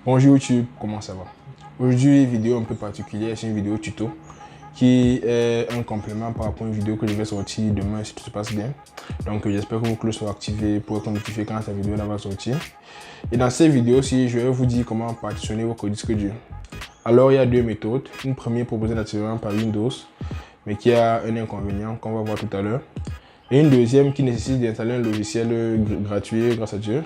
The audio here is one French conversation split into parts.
Bonjour YouTube, comment ça va? Aujourd'hui, vidéo un peu particulière, c'est une vidéo tuto qui est un complément par rapport à une vidéo que je vais sortir demain si tout se passe bien. Donc j'espère que vos cloches sont activées pour être notifié quand cette vidéo là va sortir. Et dans cette vidéo-ci, je vais vous dire comment partitionner votre disque dur. Alors il y a deux méthodes. Une première proposée naturellement par Windows, mais qui a un inconvénient qu'on va voir tout à l'heure. Et une deuxième qui nécessite d'installer un logiciel gratuit grâce à Dieu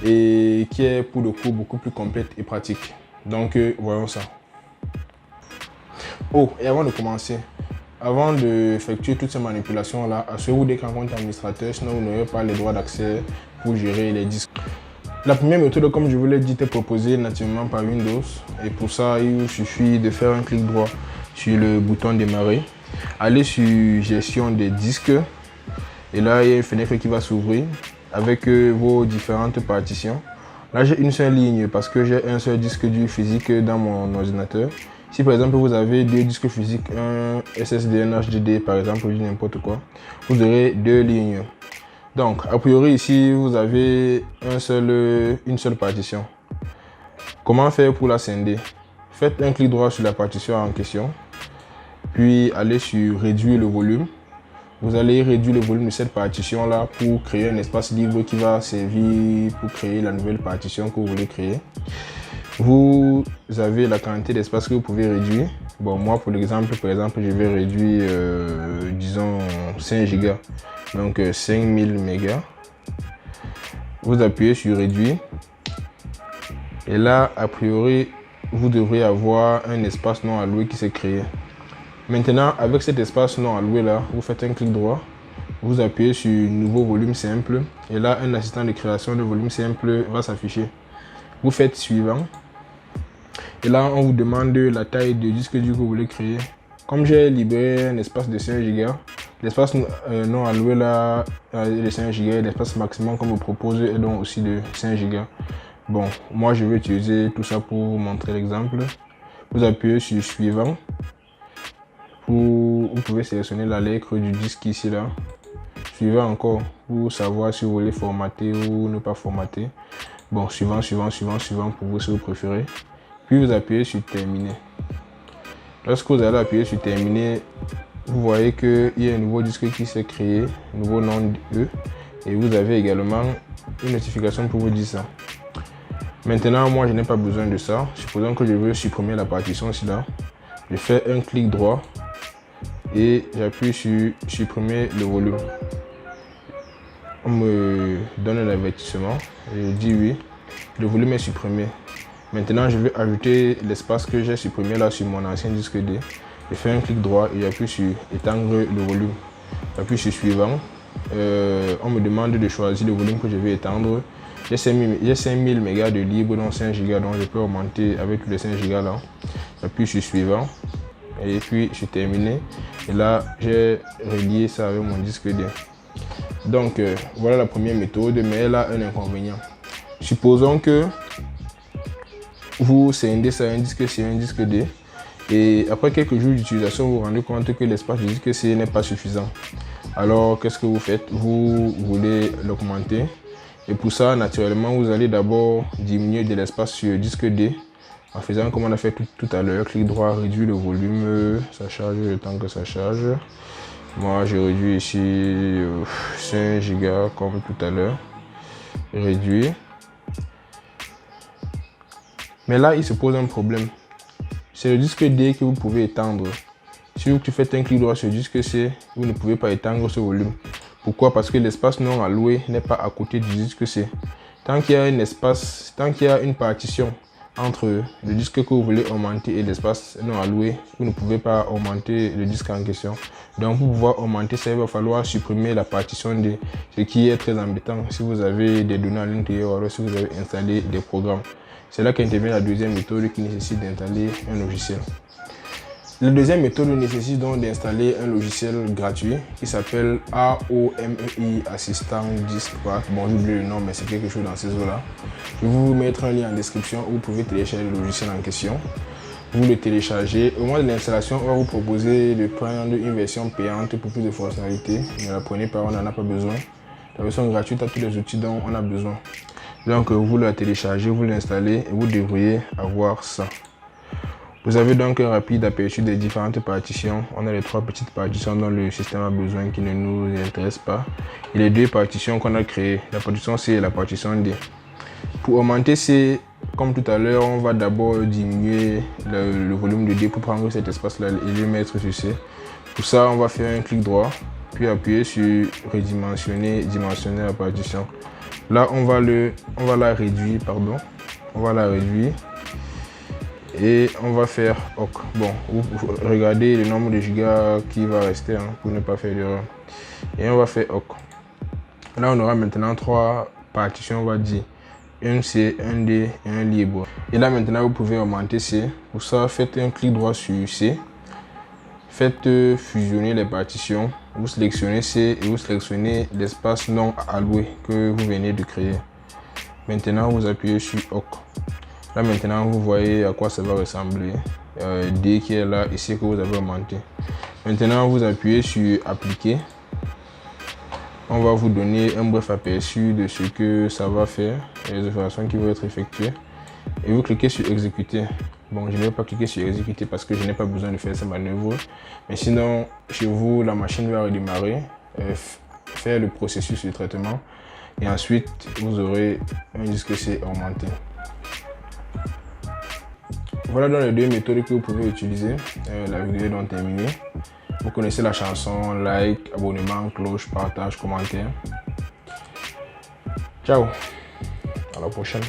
et qui est pour le coup beaucoup plus complète et pratique. Donc voyons ça. Oh, et avant de commencer, avant d'effectuer toutes ces manipulations là, assurez-vous d'être en compte administrateur, sinon vous n'aurez pas les droits d'accès pour gérer les disques. La première méthode, comme je vous l'ai dit, est proposée naturellement par Windows, et pour ça il vous suffit de faire un clic droit sur le bouton démarrer, aller sur gestion des disques, et là il y a une fenêtre qui va s'ouvrir avec vos différentes partitions. Là j'ai une seule ligne parce que j'ai un seul disque dur physique dans mon ordinateur. Si par exemple vous avez deux disques physiques, un SSD, un HDD par exemple, ou n'importe quoi, vous aurez deux lignes. Donc a priori ici vous avez une seule partition. Comment faire pour la scinder? Faites un clic droit sur la partition en question, puis allez sur réduire le volume. Vous allez réduire le volume de cette partition là pour créer un espace libre qui va servir pour créer la nouvelle partition que vous voulez créer. Vous avez la quantité d'espace que vous pouvez réduire. Bon, moi pour l'exemple, par exemple, je vais réduire disons 5 Go, donc 5000 mégas. Vous appuyez sur réduire et là a priori vous devrez avoir un espace non alloué qui s'est créé. Maintenant, avec cet espace non alloué là, vous faites un clic droit, vous appuyez sur nouveau volume simple et là un assistant de création de volume simple va s'afficher. Vous faites suivant et là on vous demande la taille de disque dur que vous voulez créer. Comme j'ai libéré un espace de 5 Go, l'espace non alloué là est de 5 Go, l'espace maximum qu'on vous propose est donc aussi de 5 Go. Bon, moi je vais utiliser tout ça pour vous montrer l'exemple. Vous appuyez sur suivant. Vous pouvez sélectionner la lettre du disque ici là. Suivant encore pour savoir si vous voulez formater ou ne pas formater. Bon, suivant pour vous si vous préférez. Puis vous appuyez sur terminer. Lorsque vous allez appuyer sur terminer, vous voyez qu'il y a un nouveau disque qui s'est créé, un nouveau nom de et vous avez également une notification pour vous dire ça. Maintenant, moi je n'ai pas besoin de ça. Supposons que je veux supprimer la partition ici là. Je fais un clic droit et j'appuie sur supprimer le volume. On me donne un avertissement et je dis oui, le volume est supprimé. Maintenant je vais ajouter l'espace que j'ai supprimé là sur mon ancien disque D. Je fais un clic droit et j'appuie sur étendre le volume. J'appuie sur suivant. On me demande de choisir le volume que je vais étendre. J'ai 5000 mégas de libre, donc 5 Go, donc je peux augmenter avec tous les 5 Go là. J'appuie sur suivant et puis je termine et là j'ai relié ça avec mon disque D. Donc voilà la première méthode, mais elle a un inconvénient. Supposons que vous scindez ça un disque C, un disque D, et après quelques jours d'utilisation vous vous rendez compte que l'espace du disque C n'est pas suffisant. Alors qu'est-ce que vous faites? Vous voulez l'augmenter, et pour ça naturellement vous allez d'abord diminuer de l'espace sur le disque D en faisant comme on a fait tout à l'heure, clic droit, réduire le volume, ça charge le temps que ça charge. Moi je réduis ici 5 Go comme tout à l'heure, réduire. Mais là il se pose un problème, c'est le disque D que vous pouvez étendre. Si vous faites un clic droit sur le disque C, vous ne pouvez pas étendre ce volume. Pourquoi? Parce que l'espace non alloué n'est pas à côté du disque C. Tant qu'il y a un espace, tant qu'il y a une partition entre le disque que vous voulez augmenter et l'espace non alloué, vous ne pouvez pas augmenter le disque en question. Donc pour pouvoir augmenter ça, il va falloir supprimer la partition D, ce qui est très embêtant si vous avez des données à l'intérieur ou alors si vous avez installé des programmes. C'est là qu'intervient la deuxième méthode qui nécessite d'installer un logiciel. La deuxième méthode nécessite donc d'installer un logiciel gratuit qui s'appelle AOMEI Assistant Disk Pack. Bon, j'ai oublié le nom, mais c'est quelque chose dans ces eaux-là. Je vais vous mettre un lien en description où vous pouvez télécharger le logiciel en question. Vous le téléchargez. Au moment de l'installation, on va vous proposer de prendre une version payante pour plus de fonctionnalités. Ne la prenez pas, on n'en a pas besoin. La version gratuite a tous les outils dont on a besoin. Donc vous la téléchargez, vous l'installez et vous devriez avoir ça. Vous avez donc un rapide aperçu des différentes partitions. On a les 3 petites partitions dont le système a besoin qui ne nous intéressent pas. Et les 2 partitions qu'on a créées, la partition C et la partition D. Pour augmenter C, comme tout à l'heure, on va d'abord diminuer le volume de D pour prendre cet espace-là et le mettre sur C. Pour ça, on va faire un clic droit, puis appuyer sur redimensionner, dimensionner la partition. Là, on va la réduire, pardon. On va la réduire. Et on va faire OK. Bon, vous regardez le nombre de gigas qui va rester pour ne pas faire d'erreur. Et on va faire OK. Là, on aura maintenant 3 partitions, on va dire. Un C, un D et un libre. Et là, maintenant, vous pouvez augmenter C. Pour ça, faites un clic droit sur C. Faites fusionner les partitions. Vous sélectionnez C et vous sélectionnez l'espace non alloué que vous venez de créer. Maintenant, vous appuyez sur OK. Là maintenant vous voyez à quoi ça va ressembler. D qui est là, ici que vous avez augmenté. Maintenant vous appuyez sur appliquer. On va vous donner un bref aperçu de ce que ça va faire, les opérations qui vont être effectuées. Et vous cliquez sur exécuter. Bon, je ne vais pas cliquer sur exécuter parce que je n'ai pas besoin de faire ces manœuvres. Mais sinon, chez vous, la machine va redémarrer, faire le processus de traitement. Et ensuite, vous aurez un disque C augmenté. Voilà donc les 2 méthodes que vous pouvez utiliser. La vidéo est donc terminée. Vous connaissez la chanson, like, abonnement, cloche, partage, commentaire. Ciao, à la prochaine.